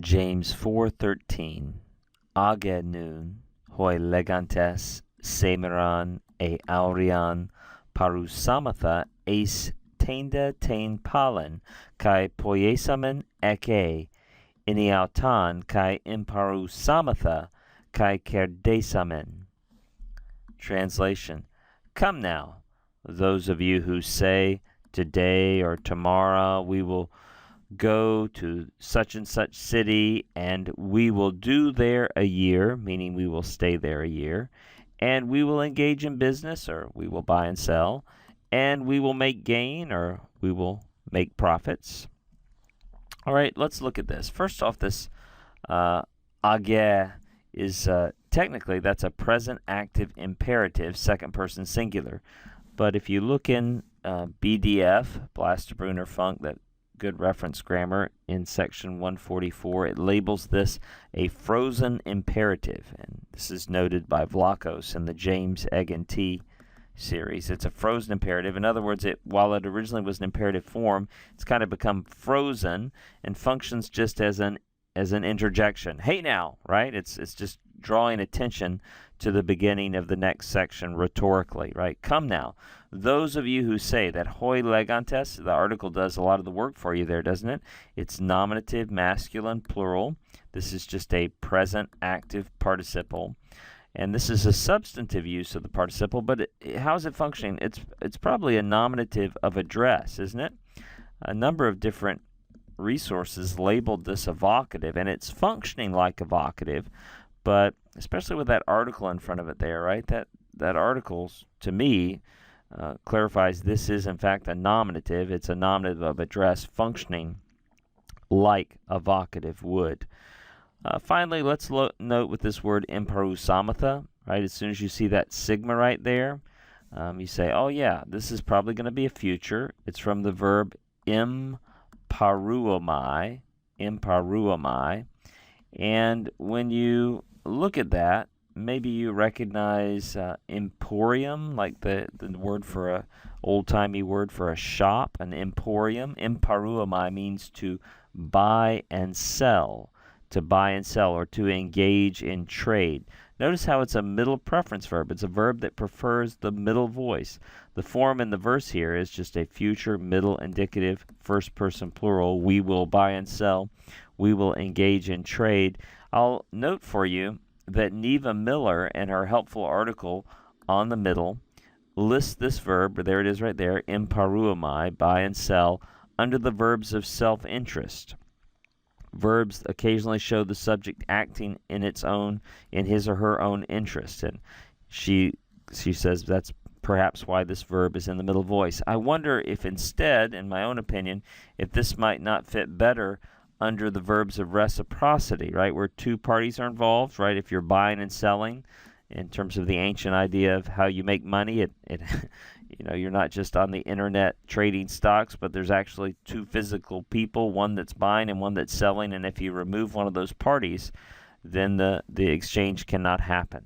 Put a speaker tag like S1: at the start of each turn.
S1: James 4:13 Age nun hoi legantes semeran e aurian parousamatha eis tenda tein palen kai poiesamen eke iniautan kai imparousamatha kai kerdesamen. Translation: Come now, those of you who say, today or tomorrow we will go to such and such city and we will do there a year, meaning we will stay there a year, and we will engage in business, or we will buy and sell, and we will make gain, or we will make profits. All right, let's look at this. First off, this age is technically that's a present active imperative, second person singular. But if you look in BDF, Blaster-Brunner Funk, that good reference grammar, in section 144, it labels this a frozen imperative, and this is noted by Vlachos in the James, Egg, and T series. It's a frozen imperative. In other words, while it originally was an imperative form, it's kind of become frozen and functions just as an interjection. Hey now, right? It's just drawing attention to the beginning of the next section rhetorically, right? Come now, those of you who say that hoi legantes, the article does a lot of the work for you there, doesn't it? It's nominative, masculine, plural. This is just a present active participle. And this is a substantive use of the participle, but how's it functioning? It's probably a nominative of address, isn't it? A number of different resources labeled this evocative, and it's functioning like evocative, but especially with that article in front of it there, right? That article, to me, clarifies this is in fact a nominative. It's a nominative of address functioning like evocative would. Finally, let's note with this word imparousamatha, right? As soon as you see that sigma right there, you say, oh yeah, this is probably going to be a future. It's from the verb imparouomai, and when you look at that, maybe you recognize emporium, like the word for a old-timey word for a shop, an emporium. Imparouomai means to buy and sell, or to engage in trade. Notice how it's a middle preference verb. It's a verb that prefers the middle voice. The form in the verse here is just a future middle indicative first person plural. We will buy and sell. We will engage in trade. I'll note for you that Neva Miller, in her helpful article on the middle, lists this verb, there it is right there, imparouomai, buy and sell, under the verbs of self-interest. Verbs occasionally show the subject acting in his or her own interest, and she says that's perhaps why this verb is in the middle voice. I wonder if instead, in my own opinion, if this might not fit better under the verbs of reciprocity, right, where two parties are involved, right? If you're buying and selling, in terms of the ancient idea of how you make money, you're not just on the internet trading stocks, but there's actually two physical people, one that's buying and one that's selling, and if you remove one of those parties, then the exchange cannot happen.